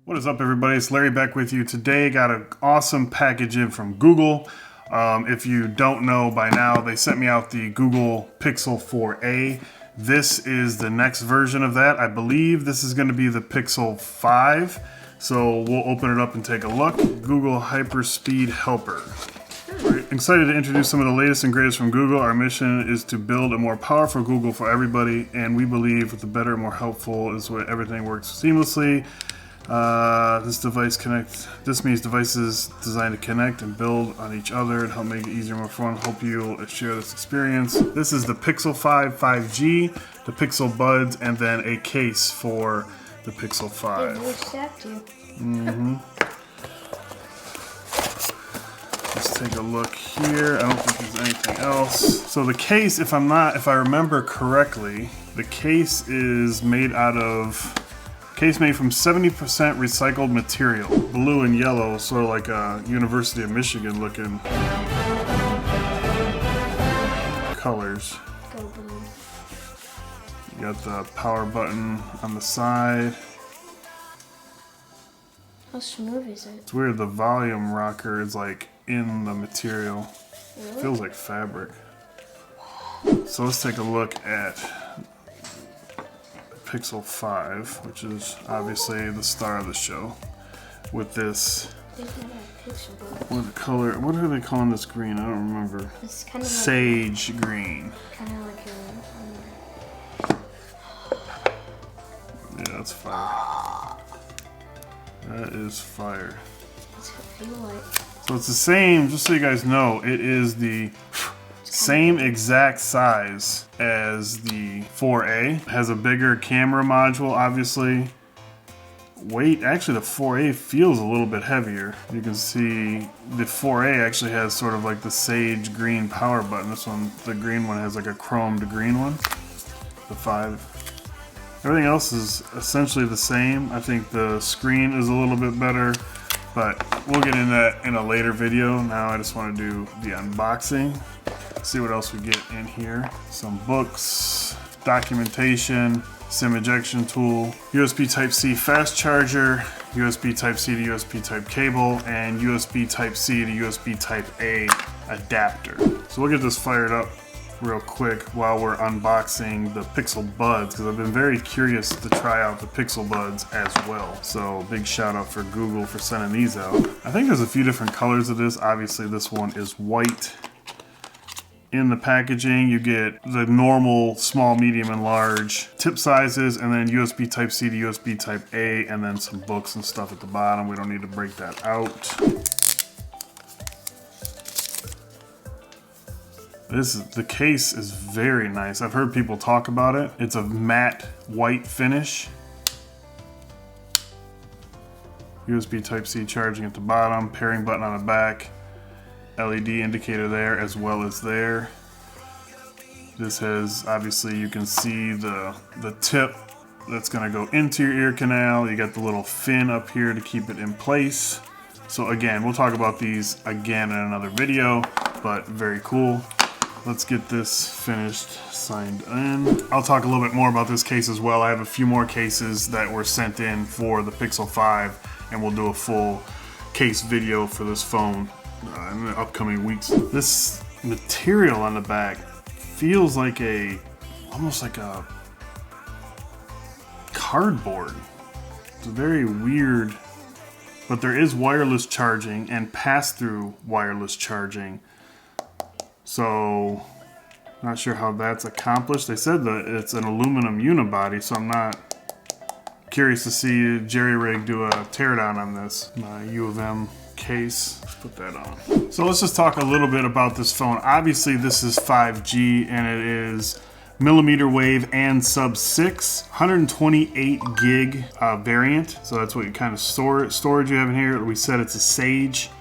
What is up, everybody? It's Larry back with you today. Got an awesome package in from Google. If you don't know by now, they sent me out the Google Pixel 4a. This is the next version of that. I believe this is going to be the Pixel 5. So we'll open it up and take a look. Google Hyperspeed Helper. We're excited to introduce some of the latest and greatest from Google. Our mission is to build a more powerful Google for everybody, and we believe the better and more helpful is where everything works seamlessly. This means devices designed to connect and build on each other and help make it easier and more fun. Hope you'll share this experience. This is the Pixel 5 5G, the Pixel Buds, and then a case for the Pixel 5. Let's take a look here. I don't think there's anything else. So the case, if I remember correctly, the case is made out of case made from 70% recycled material. Blue and yellow, sort of like a University of Michigan looking colors. Go blue. You got the power button on the side. How smooth is it? It's weird, the volume rocker is like in the material. Really? Feels like fabric. So let's take a look at Pixel 5, which is obviously the star of the show, with this, what are they calling this green? I don't remember. It's kind of Sage green. Kind of like Yeah, that's fire. That is fire. what's it feel like? So it's the same, just so you guys know, it is the same exact size as the 4A. It has a bigger camera module, obviously. Weight, actually the 4A feels a little bit heavier. You can see the 4A actually has sort of like the sage green power button. This one, the green one, has like a chromed green one. The 5. Everything else is essentially the same. I think the screen is a little bit better, but we'll get into that in a later video. Now I just want to do the unboxing. See what else we get in here. Some books, documentation, SIM ejection tool, USB Type-C fast charger, USB Type-C to USB Type cable, and USB Type-C to USB Type-A adapter. So we'll get this fired up real quick while we're unboxing the Pixel Buds, because I've been very curious to try out the Pixel Buds as well. So big shout out for Google for sending these out. I think there's a few different colors of this. Obviously this one is white. In the packaging, you get the normal small, medium, and large tip sizes, and then USB Type-C to USB Type-A, and then some books and stuff at the bottom. We don't need to break that out. The case is very nice. I've heard people talk about it. It's a matte white finish. USB Type-C charging at the bottom, pairing button on the back. LED indicator there as well as there. This has, obviously you can see the tip that's gonna go into your ear canal. You got the little fin up here to keep it in place. So again, we'll talk about these again in another video, but very cool. Let's get this finished, signed in. I'll talk a little bit more about this case as well. I have a few more cases that were sent in for the Pixel 5, and we'll do a full case video for this phone in the upcoming weeks. This material on the back feels like almost like a cardboard. It's very weird, but there is wireless charging and pass-through wireless charging. So, not sure how that's accomplished. They said that it's an aluminum unibody, so I'm not curious to see Jerry Rig do a teardown on this. My U of M case. Let's put that on. So let's just talk a little bit about this phone. Obviously this is 5G and it is millimeter wave and sub 6, 128 gig variant. So that's what you kind of storage you have in here. We said it's a Sage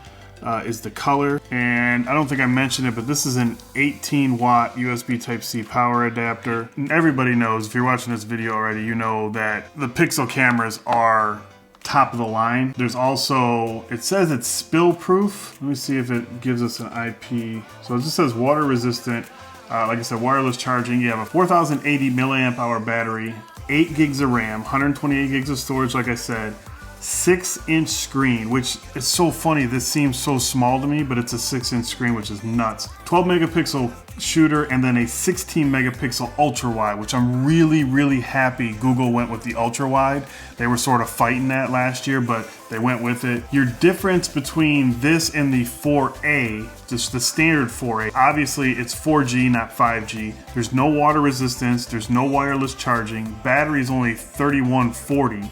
is the color. And I don't think I mentioned it, but this is an 18 watt USB Type-C power adapter. And everybody knows, if you're watching this video already, you know that the Pixel cameras are top of the line. There's also, it says it's spill proof. Let me see if it gives us an IP. So it just says water resistant. Like I said, wireless charging. You have a 4080 milliamp hour battery, 8 gigs of RAM, 128 gigs of storage, like I said, 6-inch screen, which is so funny. This seems so small to me, but it's a 6-inch screen, which is nuts. 12 megapixel shooter, and then a 16 megapixel ultra wide, which I'm really happy Google went with the ultra wide. They were sort of fighting that last year, but they went with it. Your difference between this and the 4A, just the standard 4A, obviously it's 4G, not 5G. There's no water resistance, there's no wireless charging, battery is only 3140,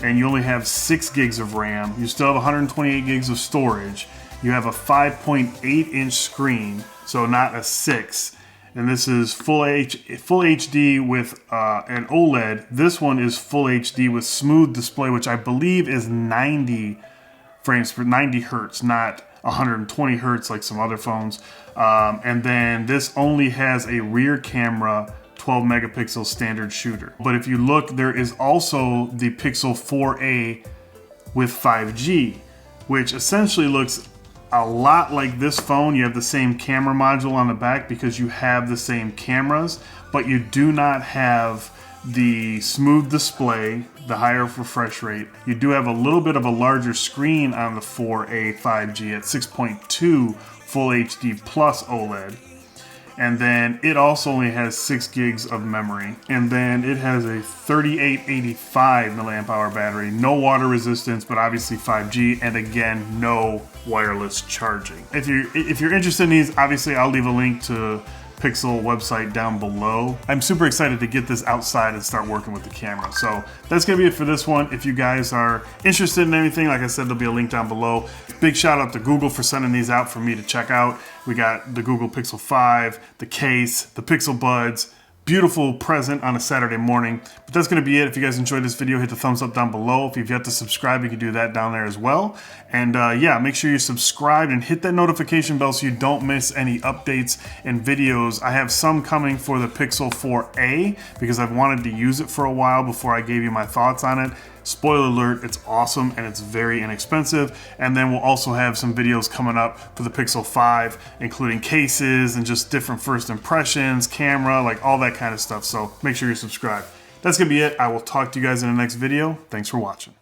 and you only have 6 gigs of RAM. You still have 128 gigs of storage. You have a 5.8-inch screen, so not a 6. And this is full HD with an OLED. This one is full HD with smooth display, which I believe is 90 frames per 90 hertz, not 120 hertz like some other phones. And then this only has a rear camera, 12 megapixel standard shooter. But if you look, there is also the Pixel 4a with 5G, which essentially looks a lot like this phone. You have the same camera module on the back because you have the same cameras, but you do not have the smooth display, the higher refresh rate. You do have a little bit of a larger screen on the 4a 5G at 6.2 Full HD plus OLED. And then it also only has 6 gigs of memory. And then it has a 3885 milliamp hour battery, no water resistance, but obviously 5G, and again, no wireless charging. If you're interested in these, obviously I'll leave a link to Pixel website down below. I'm super excited to get this outside and start working with the camera. So that's gonna be it for this one. If you guys are interested in anything, like I said, there'll be a link down below. Big shout out to Google for sending these out for me to check out. We got the Google Pixel 5, the case, the Pixel Buds. Beautiful present on a Saturday morning. But that's going to be it. If you guys enjoyed this video, hit the thumbs up down below. If you've yet to subscribe, you can do that down there as well. And yeah, make sure you're subscribed and hit that notification bell so you don't miss any updates and videos. I have some coming for the Pixel 4a because I've wanted to use it for a while before I gave you my thoughts on it. Spoiler alert, it's awesome and it's very inexpensive. And then we'll also have some videos coming up for the Pixel 5, including cases and just different first impressions, camera, like all that kind of stuff. So make sure you're subscribed. That's gonna be it. I will talk to you guys in the next video. Thanks for watching.